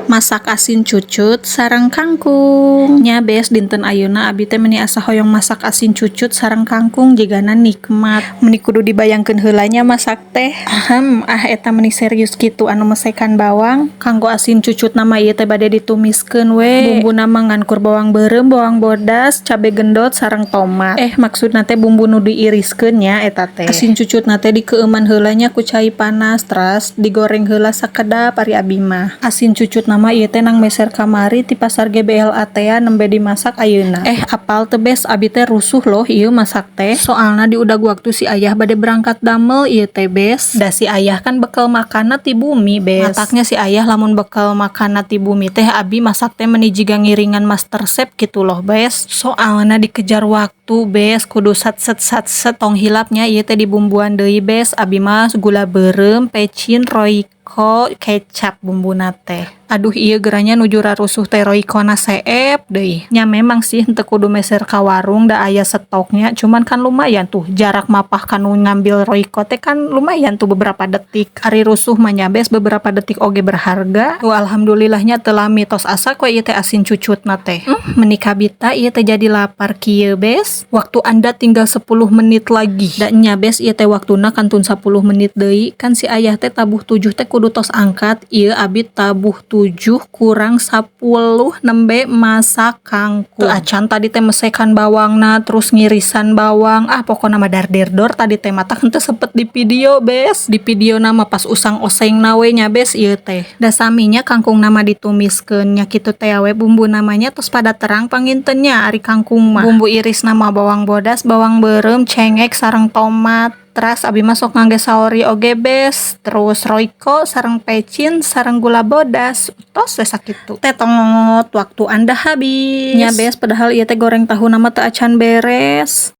Masak asin cucut sareng kangkung. Nya beas dinten ayeuna abi teh meuni asa hoyong masak asin cucut sareng kangkung jigana nikmat. Meuni kudu dibayangkeun heula nya masak teh. Eta meuni serius kitu anu mesekan bawang kanggo asin cucut nama ieu teh bade ditumiskeun we. Bumbuna mah ngankur bawang beureum, bawang bodas, cabe gendot sareng tomat. Maksudna teh bumbu nu diiriskeun nya eta teh. Asin cucutna teh dikeueuman heula nya ku cai panas teras digoreng heula sakedap ari abi mah. Asin cucut nama ieu teh nang meser kamari ti pasar GBLA teh nembe dimasak ayeuna. Apal teu bes abi teh rusuh loh ieu masak teh. Soalna di udag waktu si ayah bade berangkat damel ieu teh bes. Da si ayah kan bekal makanna ti bumi bes. Mataknya si ayah lamun bekal makanna ti bumi teh abi masak teh meuni jiga ngiringan master chef gitu loh bes. Soalna dikejar waktu bes kudu satset tong hilapnya ieu teh dibumbuan deui bes. Abi mah gula beureum, pecin, royco, kecap bumbuna teh. Aduh ieu geranya nuju rarusuh teh roycona seep deui. Nya memang sih henteu kudu meser ka warung da aya stoknya, cuman kan lumayan tuh jarak mapah kanu ngambil royco teh kan lumayan tuh beberapa detik. Ari rusuh mah nya bes beberapa detik oge berharga. Tuh alhamdulillahnya teu lami tos asak we ieu teh asin cucutna teh. Meuni kabita ieu teh jadi lapar kieu bes. Waktu Anda tinggal 10 menit lagi. Da nya bes ieu teh waktuna kantun 10 menit deui. Kan si ayah teh tabuh 7 teh kudu tos angkat. Ieu abi tabuh 7 kurang 10 nembe masak kangkung. Acan tadi teh mesekan bawangna terus ngirisan bawang. Pokona mah darderdor tadi teh mata henteu sempet di video bes. Di video nama pas usang oseng nawe nya bes ieu teh. Da saminya kangkung nama ditumiskeun nya kitu teh we bumbu namanya terus pada terang pangintennya ari kangkung mah. Bumbu iris nama bawang bodas, bawang beureum, cengek sareng tomat. Teras abi masuk ngangge saori oge bes, terus royco sareng pecin sareng gula bodas. Tos we sakitu. Tetongot waktu Anda habis. Nya bes padahal ieu teh goreng tahu nama teu acan beres.